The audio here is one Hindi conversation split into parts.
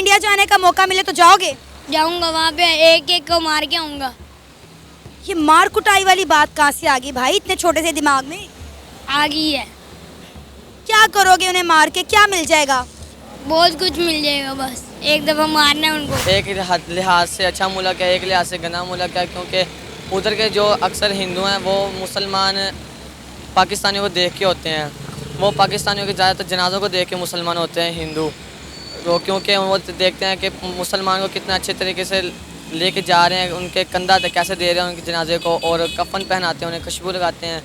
इंडिया जाने का मौका मिले तो जाओगे? जाऊंगा, वहाँ पे एक एक को मार के आऊंगा। ये मार कुटाई वाली बात कहाँ से आ गई भाई इतने छोटे से दिमाग में? आ गई है। क्या करोगे उन्हें मार के, क्या मिल जाएगा? बहुत कुछ मिल जाएगा, बस एक दफ़ा मारना है उनको। एक लिहाज से अच्छा मुल्क है, एक लिहाज से गना मुल्क है, क्योंकि उधर के जो अक्सर हिंदू हैं वो मुसलमान पाकिस्तानियों को देख के होते हैं। वो पाकिस्तानियों के ज़्यादातर जनाज़ों को देख के मुसलमान होते हैं हिंदू, तो क्योंकि वो देखते हैं कि मुसलमान को कितना अच्छे तरीके से लेके जा रहे हैं, उनके कंधा तक कैसे दे रहे हैं उनके जनाजे को, और कफन पहनाते हैं, उन्हें खुशबू लगाते हैं,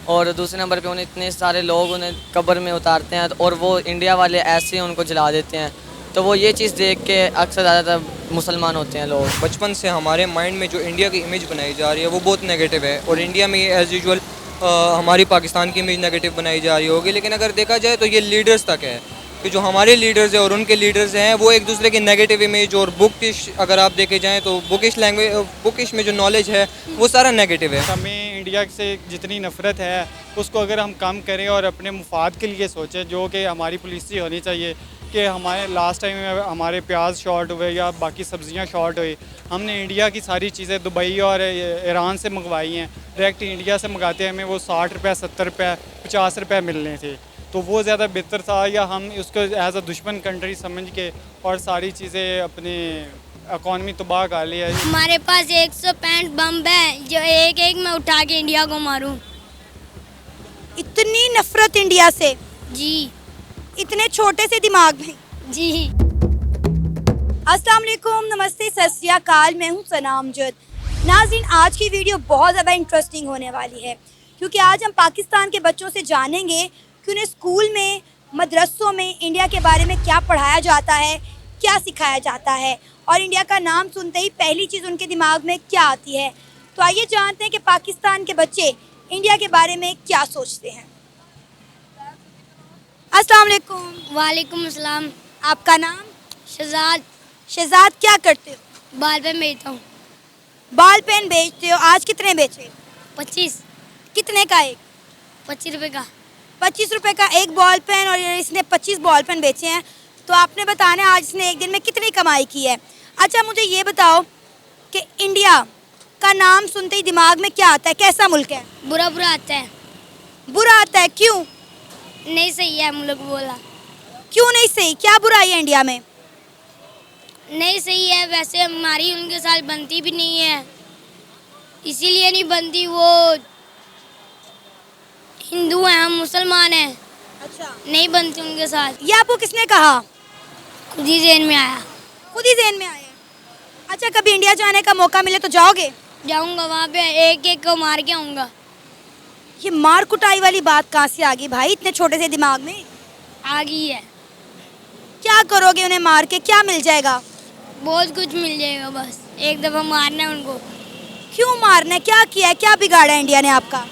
और दूसरे नंबर पे उन्हें इतने सारे लोग उन्हें कब्र में उतारते हैं, और वो इंडिया वाले ऐसे उनको जला देते हैं। तो वो ये चीज़ देख के अक्सर ज़्यादातर मुसलमान होते हैं लोग। बचपन से हमारे माइंड में जो इंडिया की इमेज बनाई जा रही है वो बहुत नेगेटिव है, और इंडिया में एज़ यूजुअल हमारी पाकिस्तान की इमेज नेगेटिव बनाई जा रही होगी। लेकिन अगर देखा जाए तो ये लीडर्स तक है कि जो हमारे लीडर्स हैं और उनके लीडर्स हैं वो एक दूसरे की नेगेटिव इमेज और बुकिश, अगर आप देखे जाएँ तो बुकिश लैंग्वेज, बुकिश में जो नॉलेज है वो सारा नेगेटिव है। हमें इंडिया से जितनी नफ़रत है उसको अगर हम कम करें और अपने मुफाद के लिए सोचें, जो कि हमारी पॉलिसी होनी चाहिए कि हमारे लास्ट टाइम में हमारे प्याज शॉर्ट हुए या बाकी सब्ज़ियां शॉर्ट हुई, हमने इंडिया की सारी चीज़ें दुबई और ईरान से मंगवाई हैं। डायरेक्ट इंडिया से मंगाते हैं, हमें वो 60 रुपये 70 रुपये 50 रुपये मिलने थे, तो वो ज़्यादा बेहतर था। या हम उसको एज अ दुश्मन कंट्री समझ के और सारी चीज़ें अपनी इकॉनमी तबाह कर लिया। हमारे पास 165 बम है जो एक एक में उठा के इंडिया को मारूं। इतनी नफरत इंडिया से, जी इतने छोटे से दिमाग में। जी। अस्सलाम वालेकुम, नमस्ते, सत श्री अकाल, मैं हूँ सना अमजद। नाज़रीन, आज की वीडियो बहुत ज़्यादा इंटरेस्टिंग होने वाली है, क्योंकि आज हम पाकिस्तान के बच्चों से जानेंगे कि उन्हें स्कूल में, मदरसों में इंडिया के बारे में क्या पढ़ाया जाता है, क्या सिखाया जाता है, और इंडिया का नाम सुनते ही पहली चीज़ उनके दिमाग में क्या आती है। तो आइए जानते हैं कि पाकिस्तान के बच्चे इंडिया के बारे में क्या सोचते हैं। अस्सलाम वालेकुम। वालेकुम अस्सलाम। आपका नाम? शहजाद। शहजाद, क्या करते हो? बाल पे बेचता हूँ। बॉल पेन बेचते हो? आज कितने बेचे? 25। कितने का एक? 25 रुपये का। 25 रुपये का एक बॉल पेन, और इसने 25 बॉल पेन बेचे हैं। तो आपने बताना है आज इसने एक दिन में कितनी कमाई की है। अच्छा, मुझे ये बताओ कि इंडिया का नाम सुनते ही दिमाग में क्या आता है, कैसा मुल्क है? बुरा बुरा आता है। बुरा आता है, क्यों? नहीं सही है मुल्क बोला। क्यों नहीं सही, क्या बुराई है इंडिया में? नहीं सही है, वैसे हमारी उनके साथ बनती भी नहीं है, इसीलिए नहीं बनती। वो हिंदू हैं, हम मुसलमान हैं। अच्छा, नहीं बनती उनके साथ। ये आपको किसने कहा? खुद ही ज़हन में आया। खुद ही ज़हन में आया। अच्छा, कभी इंडिया जाने का मौका मिले तो जाओगे? जाऊंगा, वहाँ पे एक एक को मार के आऊँगा। ये मार कुटाई वाली बात कहाँ से आ गई भाई इतने छोटे से दिमाग में? आ गई है। क्या करोगे उन्हें मार के, क्या मिल जाएगा? बहुत कुछ मिल जाएगा, बस एक दफ़ा मारना है उनको। क्यों मारना है, क्या किया है, क्या बिगाड़ा है इंडिया ने आपका?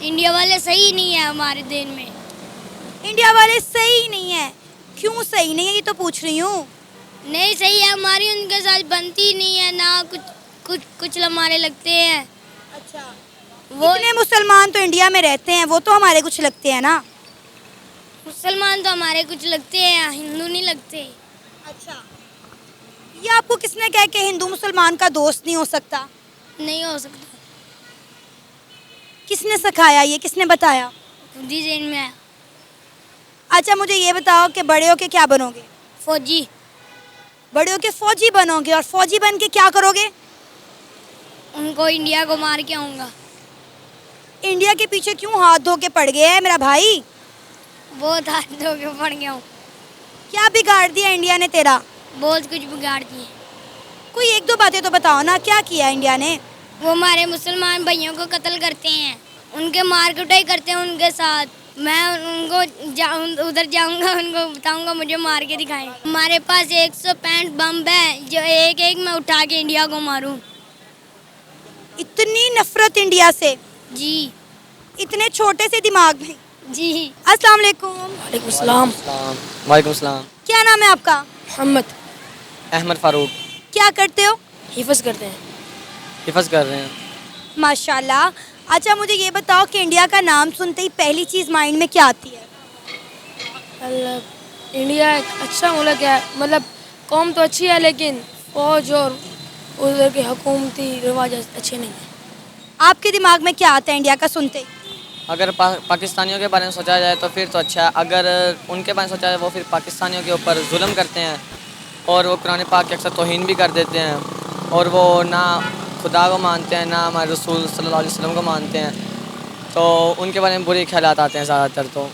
इंडिया वाले सही नहीं है हमारे देश में। इंडिया वाले सही नहीं है? क्यों सही नहीं है, ये तो पूछ रही हूँ। नहीं सही है, हमारी उनके साथ बनती नहीं है ना, कुछ हमारे लगते हैं। अच्छा, वो इतने मुसलमान तो इंडिया में रहते हैं, वो तो हमारे कुछ लगते हैं ना? मुसलमान तो हमारे कुछ लगते हैं, हिंदू नहीं लगते। अच्छा, ये आपको किसने कहा कि हिंदू मुसलमान का दोस्त नहीं हो सकता? नहीं हो सकता। किसने सिखाया, ये किसने बताया? खुद ही ज़हन में आया। अच्छा, मुझे ये बताओ कि बड़े होके क्या बनोगे? फौजी। बड़े होके फौजी बनोगे, और फौजी बन के क्या करोगे? उनको इंडिया को मार के आऊँगा। इंडिया के पीछे क्यों हाथ धो के पड़ गया है मेरा भाई? बहुत हाथ धो के पड़ गया हूँ। क्या बिगाड़ दिया इंडिया ने तेरा? बहुत कुछ बिगाड़ दिए। कोई एक दो बातें तो बताओ ना, क्या किया इंडिया ने? वो हमारे मुसलमान भाइयों को कत्ल करते हैं, उनके मार कुटाई करते हैं उनके साथ। मैं उनको उधर जाऊंगा, उनको बताऊंगा मुझे मार के दिखाएं। हमारे पास 165 बम है जो एक एक में उठा के इंडिया को मारूं। इतनी नफरत इंडिया से, जी इतने छोटे से दिमाग में। जी। अस्सलाम वालेकुम। वालेकुम सलाम। वालेकुम सलाम। क्या नाम है आपका? मोहम्मद। अहमद फारूक। क्या करते हो? हिफज करते हैं। हिफज कर रहे हैं। माशाल्लाह। अच्छा, मुझे ये बताओ कि इंडिया का नाम सुनते ही पहली चीज़ माइंड में क्या आती है? मतलब इंडिया एक अच्छा मुल्क है, मतलब कौम तो अच्छी है लेकिन फौज और उधर के हुकूमती रिवाज अच्छे नहीं हैं। आपके दिमाग में क्या आता है इंडिया का सुनते ही? अगर पाकिस्तानियों के बारे में सोचा जाए तो फिर तो अच्छा है। अगर उनके बारे में सोचा जाए वो फिर पाकिस्तानियों के ऊपर जुल्म करते हैं और वो कुरान पाक के अक्सर तौहीन भी कर देते हैं और वो ना खुदा को मानते हैं ना हमारे रसूल सल्लल्लाहु अलैहि वसल्लम को मानते हैं, तो उनके बारे में बुरे ख्यालात आते हैं ज़्यादातर। तो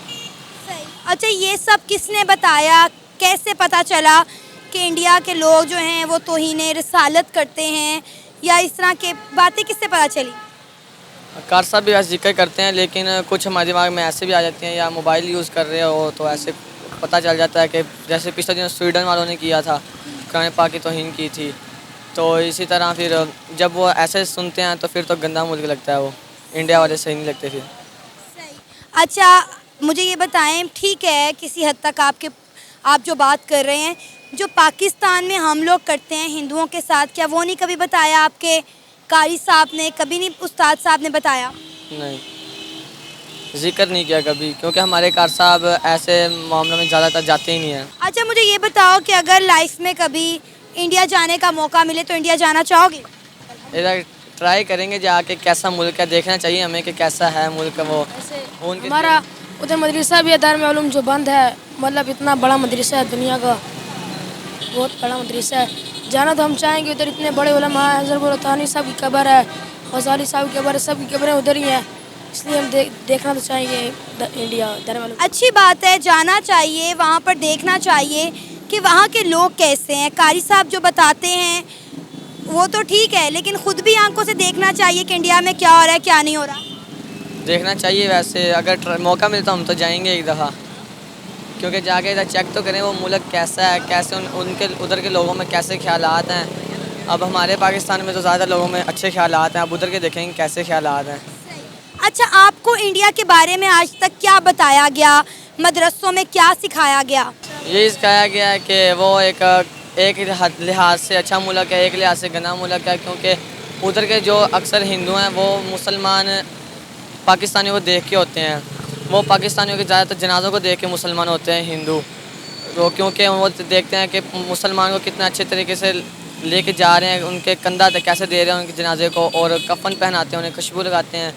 सही। अच्छा, ये सब किसने बताया, कैसे पता चला कि इंडिया के लोग जो हैं वो तौहीन रिसालत करते हैं, या इस तरह के बातें किससे पता चली? कार साहब भी ऐसे जिक्र करते हैं, लेकिन कुछ हमारे दिमाग में ऐसे भी आ जाती हैं या मोबाइल यूज़ कर रहे हो तो ऐसे पता चल जाता है कि जैसे पिछले दिन स्वीडन वालों ने किया था, कुरान पाक की तौहीन की थी। तो इसी तरह फिर जब वो ऐसे सुनते हैं तो फिर तो गंदा मुल्क लगता है, वो इंडिया वाले सही नहीं लगते फिर। सही। अच्छा, मुझे ये बताएं, ठीक है किसी हद तक आप जो बात कर रहे हैं, जो पाकिस्तान में हम लोग करते हैं हिंदुओं के साथ, क्या वो नहीं कभी बताया आपके कारी साहब ने, कभी नहीं उस्ताद साहब ने बताया? नहीं, जिक्र नहीं किया कभी, क्योंकि हमारे कार साहब ऐसे मामलों में ज़्यादातर जाते ही नहीं हैं। अच्छा, मुझे ये बताओ कि अगर लाइफ में कभी इंडिया जाने का मौका मिले तो इंडिया जाना चाहोगे? इधर ट्राई करेंगे जाके, कैसा मुल्क है देखना चाहिए हमें कि कैसा है मुल्क वो उनके। हमारा उधर मदरसा भी है दारुल उलूम जो बंद है, मतलब इतना बड़ा मदरसा है, दुनिया का बहुत बड़ा मदरसा है। जाना तो हम चाहेंगे, उधर इतने बड़े उलमा हैं, हज़रत बुरहानी साहब की कब्र है, गज़ाली साहब की कब्र है, सब की कब्रें उधर ही हैं, इसलिए हम देखना तो चाहेंगे इंडिया दारुल उलूम। अच्छी बात है, जाना चाहिए, वहाँ पर देखना चाहिए कि वहाँ के लोग कैसे हैं। कारी साहब जो बताते हैं वो तो ठीक है, लेकिन ख़ुद भी आंखों से देखना चाहिए कि इंडिया में क्या हो रहा है क्या नहीं हो रहा। देखना चाहिए वैसे, अगर मौका मिलता हम तो जाएंगे एक दफ़ा, क्योंकि जाके इधर चेक तो करें वो मुल्क कैसा है, कैसे उनके उधर के लोगों में कैसे ख्यालात हैं। अब हमारे पाकिस्तान में तो ज़्यादा लोगों में अच्छे ख्यालात हैं, अब उधर के देखेंगे कैसे ख्यालात हैं। अच्छा, आपको इंडिया के बारे में आज तक क्या बताया गया, मदरसों में क्या सिखाया गया? यही सिखाया गया है कि वो एक लिहाज से अच्छा मुल्क है, एक लिहाज से गंदा मुल्क है, क्योंकि उधर के जो अक्सर हिंदू हैं वो मुसलमान पाकिस्तानियों को देख के होते हैं। वो पाकिस्तानियों के ज़्यादातर जनाज़ों को देख के मुसलमान होते हैं हिंदू, तो क्योंकि वो देखते हैं कि मुसलमान को कितना अच्छे तरीके से लेके जा रहे हैं, उनके कंधा तक कैसे दे रहे हैं उनके जनाजे को, और कफन पहनाते हैं, उन्हें खुशबू लगाते हैं,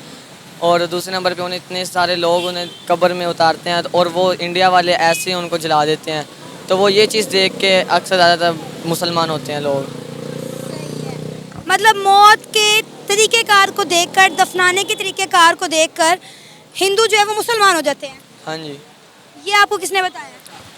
और दूसरे नंबर पे उन्हें इतने सारे लोग उन्हें कब्र में उतारते हैं, और वो इंडिया वाले ऐसे ही उनको जला देते हैं। तो वो ये चीज़ देख के अक्सर ज़्यादातर मुसलमान होते हैं लोग। मतलब मौत के तरीक़ेकार को देखकर, दफनाने के तरीक़ेकार को देखकर हिंदू जो है वो मुसलमान हो जाते हैं। हाँ जी, ये आपको किसने बताया?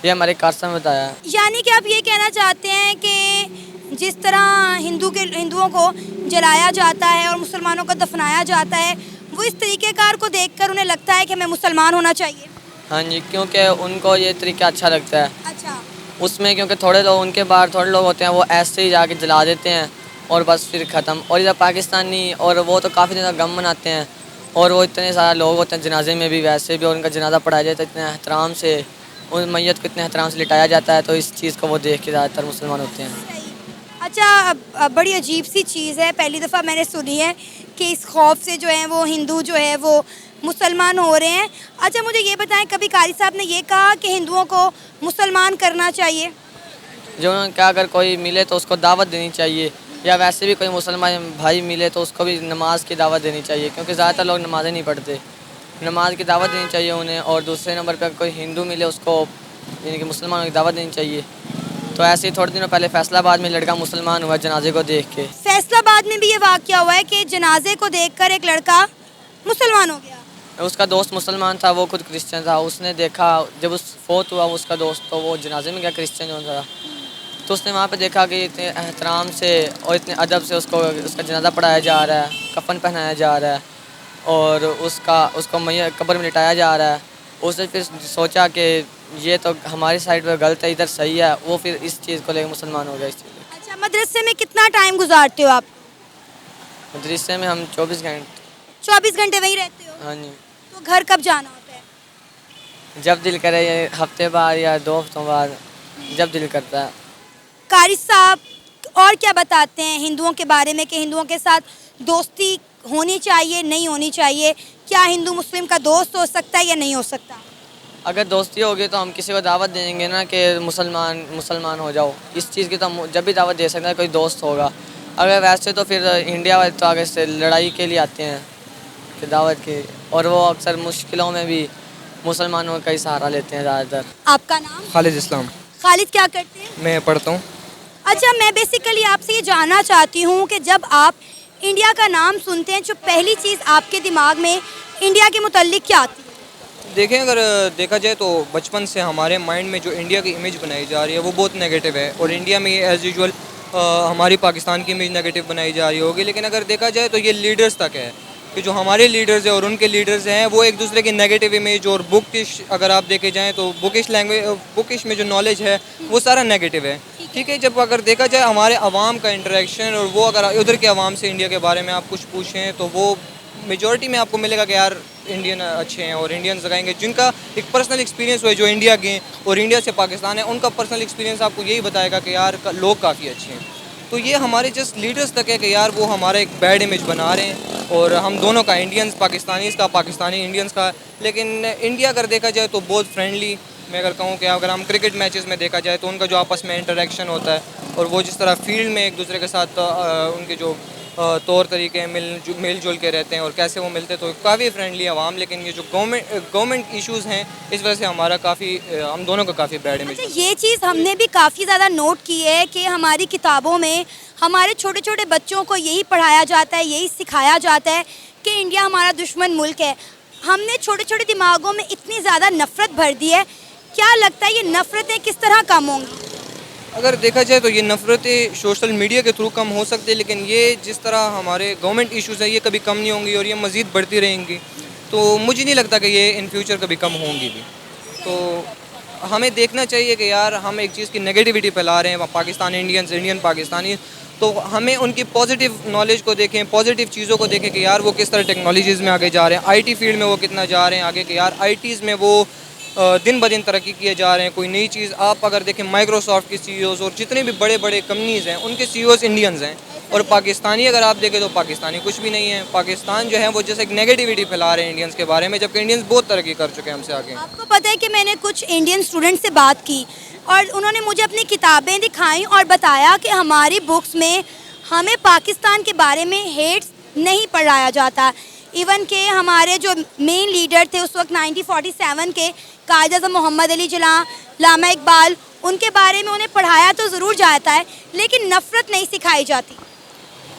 ये हमारे कारसा में बताया है। यानी कि आप ये कहना चाहते हैं कि जिस तरह हिंदुओं को जलाया जाता है और मुसलमानों को दफनाया जाता है, वो इस तरीक़ेकार को देखकर उन्हें लगता है कि हमें मुसलमान होना चाहिए। हाँ जी, क्योंकि उनको ये तरीका अच्छा लगता है अच्छा। उसमें, क्योंकि थोड़े लोग उनके बाहर थोड़े लोग होते हैं वो ऐसे ही जाके जला देते हैं और बस फिर ख़त्म। और इधर पाकिस्तानी और वो तो काफ़ी ज़्यादा गम मनाते हैं, और वो इतने सारे लोग होते हैं जनाजे में भी वैसे भी, और उनका जनाजा पढ़ाया जाता है इतने एहतराम से, उन मैयत को इतने एहतराम से लिटाया जाता है, तो इस चीज़ को वो देख के ज़्यादातर मुसलमान होते हैं। सही। अच्छा, बड़ी अजीब सी चीज़ है, पहली दफ़ा मैंने सुनी है कि इस खौफ से जो है वो हिंदू जो है वो मुसलमान हो रहे हैं। अच्छा, मुझे ये बताएं, कभी कारी साहब ने ये कहा कि हिंदुओं को मुसलमान करना चाहिए? जो उन्होंने कहा अगर कोई मिले तो उसको दावत देनी चाहिए, या वैसे भी कोई मुसलमान भाई मिले तो उसको भी नमाज की दावत देनी चाहिए, क्योंकि ज़्यादातर लोग नमाज़ें नहीं पढ़ते। नमाज की दावत देनी चाहिए उन्हें, और दूसरे नंबर पर कोई हिंदू मिले उसको यानी कि मुसलमानों की दावत देनी चाहिए। तो ऐसे ही थोड़े दिनों पहले फैसलाबाद में लड़का मुसलमान हुआ जनाजे को देख के। फैसलाबाद में भी ये वाक़या हुआ है कि जनाजे को देखकर एक लड़का मुसलमान हो गया। उसका दोस्त मुसलमान था, वो खुद क्रिश्चियन था। उसने देखा जब उस फोत हुआ उसका दोस्त, तो वो जनाजे में गया क्रिश्चियन जो था, तो उसने वहाँ पे देखा कि इतने एहतराम से और इतने अदब से उसका जनाजा पढ़ाया जा रहा है, कफन पहनाया जा रहा है, और उसको मैयत कब्र में लिटाया जा रहा है। उसने फिर सोचा कि ये तो हमारी साइड पर गलत है, इधर सही है। वो फिर इस चीज़ को लेकर मुसलमान हो गया इस चीज़। अच्छा, मदरसे में कितना टाइम गुजारते हो आप? मदरसे में हम 24 घंटे। 24 घंटे वहीं रहते हो? हाँ जी। तो घर कब जाना होता है? जब दिल करे, ये हफ्ते बाद या 2 हफ्तों बाद, जब दिल करता है। कारी साहब और क्या बताते हैं हिंदुओं के बारे में, कि हिंदुओं के साथ दोस्ती होनी चाहिए नहीं होनी चाहिए? क्या हिंदू मुस्लिम का दोस्त हो सकता है या नहीं हो सकता? अगर दोस्ती होगी तो हम किसी को दावत देंगे ना कि मुसलमान हो जाओ। इस चीज़ की तो हम जब भी दावत दे सकते हैं कोई दोस्त होगा। अगर वैसे तो फिर इंडिया वाले तो आगे से लड़ाई के लिए आते हैं कि दावत के, और वो अक्सर मुश्किलों में भी मुसलमानों का ही सहारा लेते हैं ज़्यादातर। आपका नाम? खालिद इस्लाम। खालिद, क्या करते हैं? मैं पढ़ता हूँ। अच्छा, मैं बेसिकली आपसे ये जानना चाहती हूँ कि जब आप इंडिया का नाम सुनते हैं, जो पहली चीज़ आपके दिमाग में इंडिया के मुतल्लिक क्या आती है? देखें, अगर देखा जाए तो बचपन से हमारे माइंड में जो इंडिया की इमेज बनाई जा रही है वो बहुत नेगेटिव है, और इंडिया में एज़ यूजुअल हमारी पाकिस्तान की इमेज नेगेटिव बनाई जा रही होगी। लेकिन अगर देखा जाए तो ये लीडर्स तक है कि जो हमारे लीडर्स हैं और उनके लीडर्स हैं वो एक दूसरे की नेगेटिव इमेज और बुकिश, अगर आप देखे जाएँ तो बुकिश लैंग्वेज, बुकिश में जो नॉलेज है वो सारा नेगेटिव है। ठीक है, जब अगर देखा जाए हमारे अवाम का इंटरेक्शन, और वो अगर उधर के अवाम से इंडिया के बारे में आप कुछ पूछें तो वो मेजॉरिटी में आपको मिलेगा कि यार इंडियन अच्छे हैं, और इंडियंस लगाएंगे जिनका एक पर्सनल एक्सपीरियंस हुआ है, जो इंडिया गए और इंडिया से पाकिस्तान है, उनका पर्सनल एक्सपीरियंस आपको यही बताएगा कि यार लोग काफ़ी अच्छे हैं। तो ये हमारे जस्ट लीडर्स तक है कि यार वो हमारा एक बैड इमेज बना रहे हैं, और हम दोनों का, इंडियंस पाकिस्तानीज़ का, पाकिस्तानी इंडियंस का। लेकिन इंडिया अगर देखा जाए तो बहुत फ्रेंडली, मैं अगर कहूँ कि अगर हम क्रिकेट मैचेस में देखा जाए तो उनका जो आपस में इंटरेक्शन होता है, और वो जिस तरह फील्ड में एक दूसरे के साथ उनके जो तौर तरीके मिल जुल के रहते हैं और कैसे वो मिलते हैं, तो काफ़ी फ्रेंडली आवाम। लेकिन ये जो गवर्नमेंट इश्यूज़ हैं, इस वजह से हमारा काफ़ी, हम दोनों का काफ़ी बैड इमेज। अच्छा, ये चीज़ हमने भी काफ़ी ज़्यादा नोट की है कि हमारी किताबों में हमारे छोटे छोटे बच्चों को यही पढ़ाया जाता है, यही सिखाया जाता है कि इंडिया हमारा दुश्मन मुल्क है। हमने छोटे छोटे दिमागों में इतनी ज़्यादा नफ़रत भर दी है। क्या लगता है ये नफ़रतें किस तरह कम होंगी? अगर देखा जाए तो ये नफ़रतें सोशल मीडिया के थ्रू कम हो सकती है, लेकिन ये जिस तरह हमारे गवर्नमेंट इश्यूज़ हैं ये कभी कम नहीं होंगी, और ये मज़ीद बढ़ती रहेंगी। तो मुझे नहीं लगता कि ये इन फ्यूचर कभी कम होंगी भी। तो हमें देखना चाहिए कि यार हम एक चीज़ की नेगेटिविटी फैला रहे हैं पाकिस्तान इंडियंस, इंडियन पाकिस्तानी, तो हमें उनकी पॉजिटिव नॉलेज को देखें, पॉजिटिव चीज़ों को देखें कि यार वो किस तरह टेक्नोलॉजीज़ में आगे जा रहे हैं, आईटी फील्ड में वो कितना जा रहे हैं आगे, कि यार आईटीज़ में वो दिन ब दिन तरक्की किए जा रहे हैं। कोई नई चीज़ आप अगर देखें, माइक्रोसॉफ्ट के सीईओज़ और जितने भी बड़े बड़े कंपनीज़ हैं उनके सीईओज़ इंडियंस हैं, और पाकिस्तानी अगर आप देखें तो पाकिस्तानी कुछ भी नहीं है। पाकिस्तान जो है वो जैसे एक नेगेटिविटी फैला रहे हैं इंडियंस के बारे में, जबकि इंडियंस बहुत तरक्की कर चुके हैं हमसे आगे। आपको पता है कि मैंने कुछ इंडियन स्टूडेंट से बात की और उन्होंने मुझे अपनी किताबें दिखाई और बताया कि हमारी बुक्स में हमें पाकिस्तान के बारे में हेट्स नहीं पढ़ाया जाता। इवन के हमारे जो मेन लीडर थे उस वक्त 1947 के, कायद आज़म मोहम्मद अली जिन्ना, लामा इकबाल, उनके बारे में उन्हें पढ़ाया तो ज़रूर जाता है, लेकिन नफ़रत नहीं सिखाई जाती।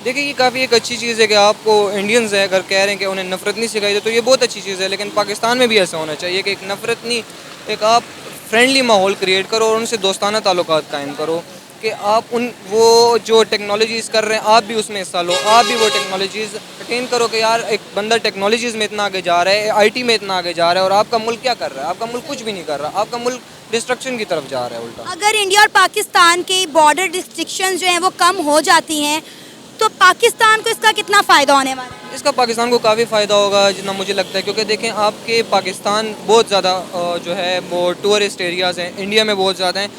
देखिए, ये काफ़ी एक अच्छी चीज़ है कि आपको इंडियंस है अगर कह रहे हैं कि उन्हें नफ़रत नहीं सिखाई जाती, तो ये बहुत अच्छी चीज़ है। लेकिन पाकिस्तान में भी ऐसा होना चाहिए कि एक नफ़रत नहीं, एक आप फ्रेंडली माहौल क्रिएट करो और उनसे दोस्ताना ताल्लुकात कायम करो, कि आप उन वो जो टेक्नोलॉजीज़ कर रहे हैं आप भी उसमें हिस्सा लो, आप भी वो टेक्नोलॉजीज़ अटेन करो। कि यार एक बंदा टेक्नोलॉजीज़ में इतना आगे जा रहा है, आईटी में इतना आगे जा रहा है, और आपका मुल्क क्या कर रहा है? आपका मुल्क कुछ भी नहीं कर रहा, आपका मुल्क डिस्ट्रक्शन की तरफ जा रहा है उल्टा। अगर इंडिया और पाकिस्तान के बॉर्डर रिस्ट्रिक्शंस जो हैं वो कम हो जाती हैं तो पाकिस्तान को इसका कितना फ़ायदा होने वाला है? इसका पाकिस्तान को काफ़ी फ़ायदा होगा जितना मुझे लगता है, क्योंकि देखें आपके पाकिस्तान बहुत ज़्यादा जो है वो टूरिस्ट एरियाज़ हैं, इंडिया में बहुत ज़्यादा हैं,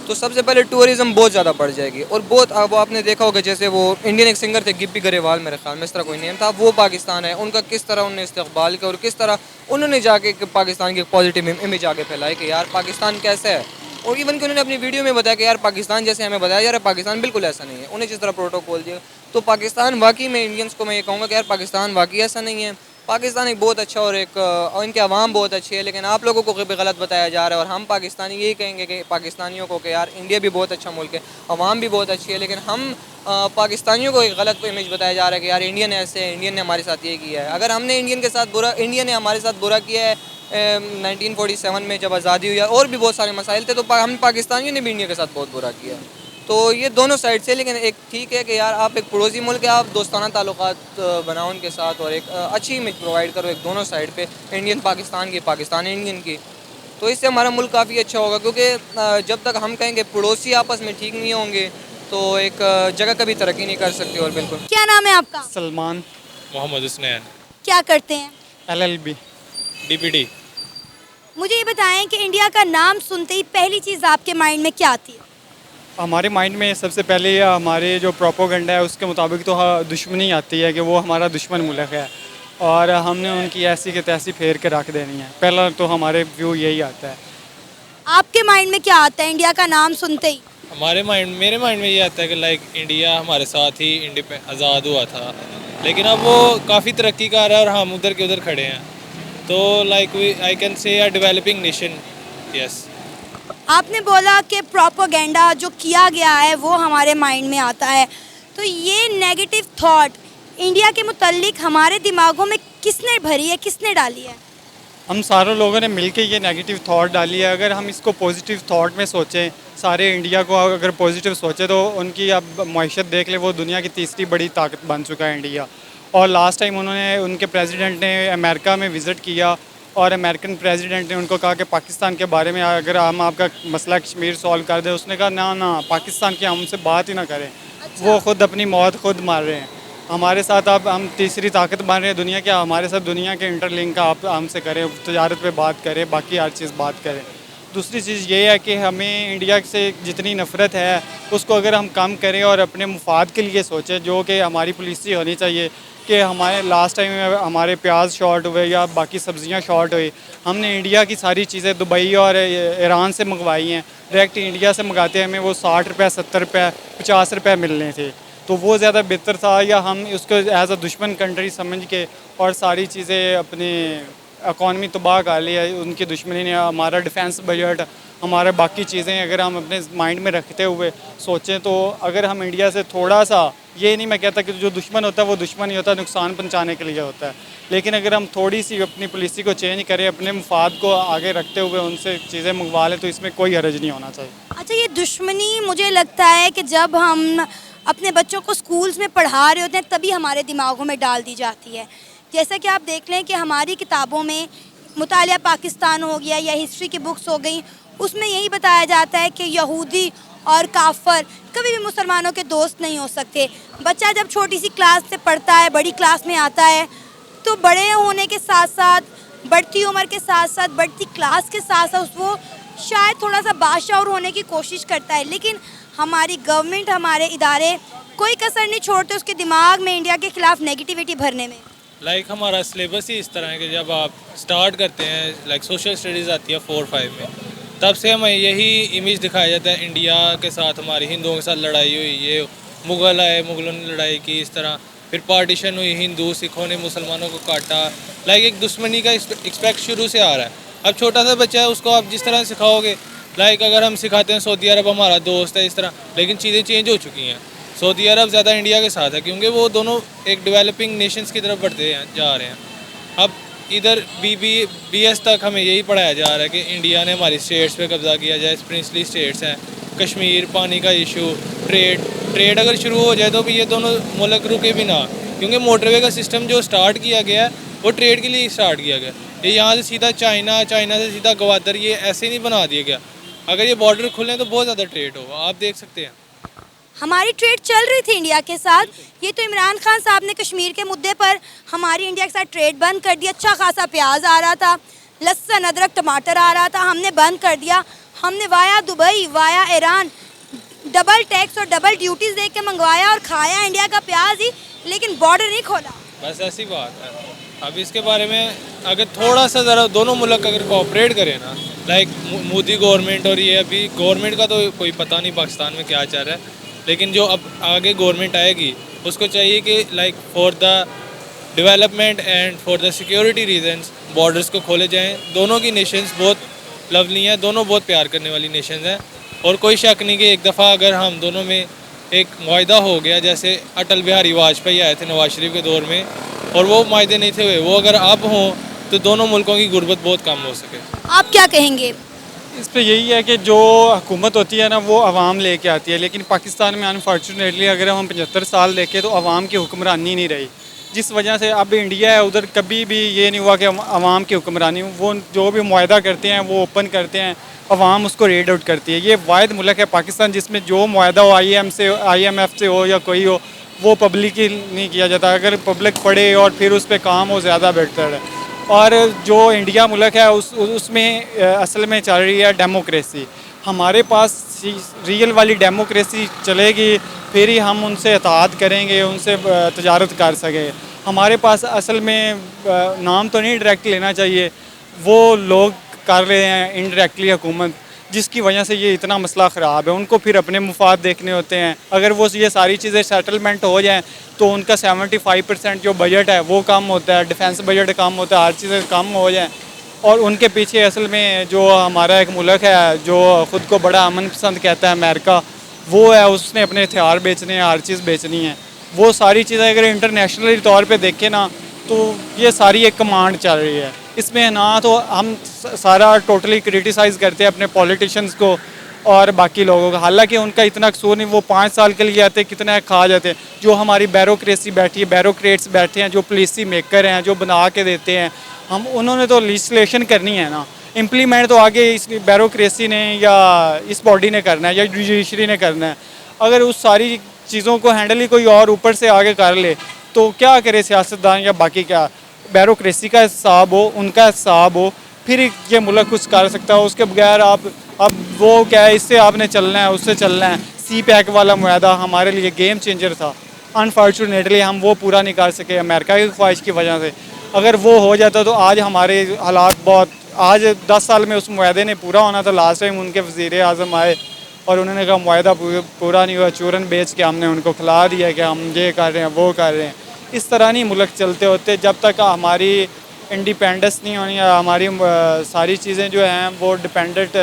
तो सबसे पहले टूरिज़्म बहुत ज़्यादा बढ़ जाएगी। और बहुत वो आपने देखा होगा, जैसे वो इंडियन एक सिंगर थे गिप्पी गरेवाल, मेरे ख्याल में इस तरह कोई नेम था, वो पाकिस्तान है, उनका किस तरह उन्होंने इस्तकबाल किया और किस तरह उन्होंने जाके पाकिस्तान की पॉजिटिव इमेज आगे फैलाई कि यार पाकिस्तान कैसा है। और इवन कि उन्होंने अपनी वीडियो में बताया कि यार पाकिस्तान जैसे हमें बताया यार पाकिस्तान बिल्कुल ऐसा नहीं है, उन्हें जिस तरह प्रोटोकॉल दिया। तो पाकिस्तान वाकई में, इंडियंस को मैं ये कहूँगा कि यार पाकिस्तान वाकई ऐसा नहीं है। पाकिस्तान एक बहुत अच्छा और एक और इनके अवाम बहुत अच्छे है, लेकिन आप लोगों को भी गलत बताया जा रहा है। और हम पाकिस्तानी यही कहेंगे कि पाकिस्तानियों को कि यार इंडिया भी बहुत अच्छा मुल्क है, अवाम भी बहुत अच्छी है, लेकिन हम पाकिस्तानियों को एक गलत इमेज बताया जा रहा है कि यार इंडियन ऐसे है, इंडियन ने हमारे साथ ये किया है। अगर हमने इंडिया ने हमारे साथ बुरा किया है 1947 में जब आज़ादी हुई, और भी बहुत सारे मसाइल थे, तो हम पाकिस्तानियों ने भी इंडिया के साथ बहुत बुरा किया। तो ये दोनों साइड से, लेकिन एक ठीक है कि यार आप एक पड़ोसी मुल्क है, आप दोस्ताना ताल्लुकात बनाओ उनके साथ और एक अच्छी इमेज प्रोवाइड करो एक दोनों साइड पे, इंडियन पाकिस्तान की, पाकिस्तान इंडियन की। तो इससे हमारा मुल्क काफ़ी अच्छा होगा, क्योंकि जब तक हम कहेंगे पड़ोसी आपस में ठीक नहीं होंगे तो एक जगह कभी तरक्की नहीं कर सकती। और बिल्कुल। क्या नाम है आपका? सलमान। मोहम्मद हुसनैन। क्या करते हैं? LLB। DPD। मुझे ये बताएं कि इंडिया का नाम सुनते ही पहली चीज़ आपके माइंड में क्या आती है? हमारे माइंड में सबसे पहले हमारे जो प्रोपोगंडा है उसके मुताबिक तो दुश्मनी आती है कि वो हमारा दुश्मन मुल्क है। और हमने उनकी ऐसी की तैसी फेर के रख देनी है। पहला तो हमारे व्यू यही आता है। आपके माइंड में क्या आता है इंडिया का नाम सुनते ही? मेरे माइंड में ये आता है कि लाइक इंडिया हमारे साथ ही आज़ाद हुआ था, लेकिन अब वो काफ़ी तरक्की कर रहा है और हम उधर के उधर खड़े हैं। तो like I can say a developing nation. Yes. आपने बोला कि प्रोपेगेंडा जो किया गया है वो हमारे माइंड में आता है, तो ये नेगेटिव थॉट इंडिया के मुतल्लिक हमारे दिमागों में किसने भरी है, किसने डाली है? हम सारों लोगों ने मिलकर ये नेगेटिव थॉट डाली है। अगर हम इसको पॉजिटिव थॉट में सोचें, सारे इंडिया को अगर पॉजिटिव सोचें, तो उनकी अब मईशत देख ले, वो दुनिया की तीसरी बड़ी ताकत बन चुका है इंडिया। और लास्ट टाइम उनके प्रेसिडेंट ने अमेरिका में विज़िट किया और अमेरिकन प्रेसिडेंट ने उनको कहा कि पाकिस्तान के बारे में अगर हम आपका मसला कश्मीर सॉल्व कर दें, उसने कहा ना पाकिस्तान की हमसे बात ही ना करें। वो ख़ुद अपनी मौत खुद मार रहे हैं। हमारे साथ अब हम तीसरी ताकत बन रहे हैं दुनिया के, हमारे साथ दुनिया के इंटरलिंक का आप हमसे करें, तजारत पे बात करें, बाकी हर चीज़ बात करें। दूसरी चीज़ ये है कि हमें इंडिया से जितनी नफ़रत है उसको अगर हम कम करें और अपने मुफाद के लिए सोचें, जो कि हमारी पॉलिसी होनी चाहिए कि हमारे लास्ट टाइम में हमारे प्याज शॉर्ट हुए या बाकी सब्ज़ियाँ शॉर्ट हुई, हमने इंडिया की सारी चीज़ें दुबई और ईरान से मंगवाई हैं। डायरेक्ट इंडिया से मंगाते हमें वो 60 रुपये 70 रुपये 50 रुपये मिलने थे, तो वो ज़्यादा बेहतर था। या हम उसको एज अ दुश्मन कंट्री समझ के और सारी चीज़ें अपनी इकॉनमी तबाह कर ली है उनकी दुश्मनी ने। हमारा डिफेंस बजट, हमारे बाकी चीज़ें अगर हम अपने माइंड में रखते हुए सोचें, तो अगर हम इंडिया से थोड़ा सा, ये नहीं मैं कहता कि जो दुश्मन होता है वो दुश्मन ही होता है, नुकसान पहुंचाने के लिए होता है, लेकिन अगर हम थोड़ी सी अपनी पॉलिसी को चेंज करें, अपने मुफाद को आगे रखते हुए उनसे चीज़ें मंगवा लें, तो इसमें कोई हरज नहीं होना चाहिए। अच्छा, ये दुश्मनी मुझे लगता है कि जब हम अपने बच्चों को स्कूल्स में पढ़ा रहे होते हैं तभी हमारे दिमागों में डाल दी जाती है। जैसा कि आप देख लें कि हमारी किताबों में मुतालिया पाकिस्तान हो गया या हिस्ट्री की बुक्स हो गई, उसमें यही बताया जाता है कि यहूदी और काफर कभी भी मुसलमानों के दोस्त नहीं हो सकते। बच्चा जब छोटी सी क्लास से पढ़ता है, बड़ी क्लास में आता है, तो बड़े होने के साथ साथ, बढ़ती उम्र के साथ साथ, बढ़ती क्लास के साथ साथ वो शायद थोड़ा सा बाशऊर होने की कोशिश करता है, लेकिन हमारी गवर्नमेंट, हमारे इदारे कोई कसर नहीं छोड़ते उसके दिमाग में इंडिया के खिलाफ नेगेटिविटी भरने में। लाइक हमारा सिलेबस ही इस तरह है कि जब आप स्टार्ट करते हैं, लाइक सोशल स्टडीज़ आती है 4-5 में, तब से हमें यही इमेज दिखाया जाता है इंडिया के साथ हमारी हिंदुओं के साथ लड़ाई हुई, ये मुग़ल आए, मुग़लों ने लड़ाई की, इस तरह फिर पार्टीशन हुई, हिंदू सिखों ने मुसलमानों को काटा। लाइक एक दुश्मनी का एक्सपेक्ट शुरू से आ रहा है। अब छोटा सा बच्चा है, उसको आप जिस तरह सिखाओगे, लाइक अगर हम सिखाते हैं सऊदी अरब हमारा दोस्त है इस तरह, लेकिन चीज़ें चेंज हो चुकी हैं। सऊदी अरब ज़्यादा इंडिया के साथ है क्योंकि वो दोनों एक डेवलपिंग नेशंस की तरफ बढ़ते जा रहे हैं। अब इधर BS तक हमें यही पढ़ाया जा रहा है कि इंडिया ने हमारी स्टेट्स पे कब्ज़ा किया जाए, प्रिंसली स्टेट्स हैं, कश्मीर, पानी का इशू, ट्रेड अगर शुरू हो जाए तो भी ये दोनों मुल्क रुके भी ना, क्योंकि मोटरवे का सिस्टम जो स्टार्ट किया गया है वो ट्रेड के लिए स्टार्ट किया गया। ये यहाँ से सीधा चाइना से सीधा गवादर, ये ऐसे नहीं बना दिया गया। अगर ये बॉर्डर खुलें तो बहुत ज़्यादा ट्रेड होगा, आप देख सकते हैं। हमारी ट्रेड चल रही थी इंडिया के साथ, ये तो इमरान खान साहब ने कश्मीर के मुद्दे पर हमारी इंडिया के साथ ट्रेड बंद कर दिया। अच्छा खासा प्याज आ रहा था, लहसुन, अदरक, टमाटर आ रहा था, हमने बंद कर दिया। हमने via Dubai, via Iran double tax और डबल ड्यूटीज़ दे के मंगवाया और खाया इंडिया का प्याज ही, लेकिन बॉर्डर नहीं खोला। बस ऐसी बात है। अब इसके बारे में अगर थोड़ा सा ज़रा दोनों मुल्क अगर कोऑपरेट करें ना, लाइक मोदी गवर्नमेंट, और ये अभी गवर्नमेंट का तो कोई पता नहीं पाकिस्तान में क्या चल रहा है, लेकिन जो अब आगे गवर्नमेंट आएगी उसको चाहिए कि like for the development and for the security reasons borders को खोले जाएं। दोनों की नेशंस बहुत लवली हैं, दोनों बहुत प्यार करने वाली नेशंस हैं, और कोई शक नहीं कि एक दफ़ा अगर हम दोनों में एक मुआहदा हो गया, जैसे अटल बिहारी वाजपेयी आए थे नवाज शरीफ के दौर में और वो मुआहदे नहीं थे हुए, वो अगर अब हों तो दोनों मुल्कों की गुर्बत बहुत कम हो सके। आप क्या कहेंगे? इस पर यही है कि जो हुकूमत होती है ना वो आवाम लेके आती है, लेकिन पाकिस्तान में अनफॉर्चुनेटली अगर हम 75 साल देखें तो आवाम की हुक्मरानी नहीं रही, जिस वजह से अब इंडिया है उधर कभी भी ये नहीं हुआ कि आवाम की हुक्मरानी, वो जो भी मुआहदा करते हैं वो ओपन करते हैं, आवाम उसको रेड आउट करती है। ये वाहिद मुल्क है पाकिस्तान जिसमें जो मुआहदा हो IMF से हो या कोई हो, वो पब्लिक ही नहीं किया जाता। अगर पब्लिक पढ़े और फिर उस पर काम हो ज़्यादा बेहतर है। और जो इंडिया मुल्क है उसमें असल में चल रही है डेमोक्रेसी। हमारे पास रियल वाली डेमोक्रेसी चलेगी फिर ही हम उनसे इताअत करेंगे, उनसे तजारत कर सकें। हमारे पास असल में नाम तो नहीं डायरेक्ट लेना चाहिए, वो लोग कर रहे हैं इनडायरेक्टली हुकूमत, जिसकी वजह से ये इतना मसला ख़राब है। उनको फिर अपने मुफाद देखने होते हैं। अगर वो ये सारी चीज़ें सेटलमेंट हो जाएं तो उनका 75% जो बजट है वो कम होता है, डिफेंस बजट कम होता है, हर चीज़ें कम हो जाएं। और उनके पीछे असल में जो हमारा एक मुल्क है जो ख़ुद को बड़ा अमन पसंद कहता है, अमेरिका, वो है, उसने अपने हथियार बेचने हैं, हर चीज़ बेचनी है। वो सारी चीज़ें अगर इंटरनेशनली तौर पे देखें ना तो ये सारी एक कमांड चल रही है। इसमें ना तो हम सारा टोटली क्रिटिसाइज़ करते हैं अपने पॉलिटिशियंस को और बाकी लोगों का, हालांकि उनका इतना कसूर नहीं। वो 5 साल के लिए आते कितना खा जाते हैं। जो हमारी ब्यूरोक्रेसी बैठी है, ब्यूरोक्रेट्स बैठे हैं, जो पॉलिसी मेकर हैं, जो बना के देते हैं, हम उन्होंने तो लिजिस्लेशन करनी है ना, इम्प्लीमेंट तो आगे इस ब्यूरोक्रेसी ने या इस बॉडी ने करना है या जुडिशरी ने करना है। अगर उस सारी चीज़ों को हैंडल ही कोई और ऊपर से आगे कर ले तो क्या करे सियासतदान या बाकी, क्या ब्यूरोक्रेसी का हिसाब हो, उनका हिसाब हो, फिर ये मुल्क कुछ कर सकता है। उसके बगैर आप अब वो क्या है, इससे आपने चलना है, उससे चलना है। सी पैक वाला मुआहदा हमारे लिए गेम चेंजर था, अनफॉर्चुनेटली हम वो पूरा नहीं कर सके अमेरिका की ख्वाहिश की वजह से। अगर वो हो जाता तो आज हमारे हालात बहुत, आज 10 साल में उस मुआहदे ने पूरा होना था। लास्ट टाइम उनके वज़ीर आज़म आए और उन्होंने कहा मुआहदा पूरा नहीं हुआ, चूरन बेच के हमने उनको खिला दिया कि हम ये कर रहे हैं, वो कर रहे हैं। इस तरह नहीं मुल्क चलते होते। जब तक हमारी इंडिपेंडेंस नहीं होनी, हमारी सारी चीज़ें जो हैं वो डिपेंडेंट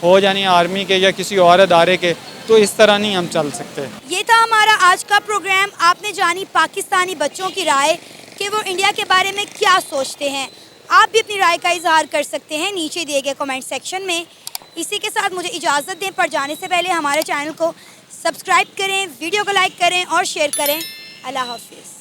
हो जानी आर्मी के या किसी और अदारे के, तो इस तरह नहीं हम चल सकते। ये था हमारा आज का प्रोग्राम। आपने जानी पाकिस्तानी बच्चों की राय कि वो इंडिया के बारे में क्या सोचते हैं। आप भी अपनी राय का इजहार कर सकते हैं नीचे दिए गए कमेंट सेक्शन में। इसी के साथ मुझे इजाज़त दें, पर जाने से पहले हमारे चैनल को सब्सक्राइब करें, वीडियो को लाइक करें और शेयर करें। अल्लाह हाफिज़।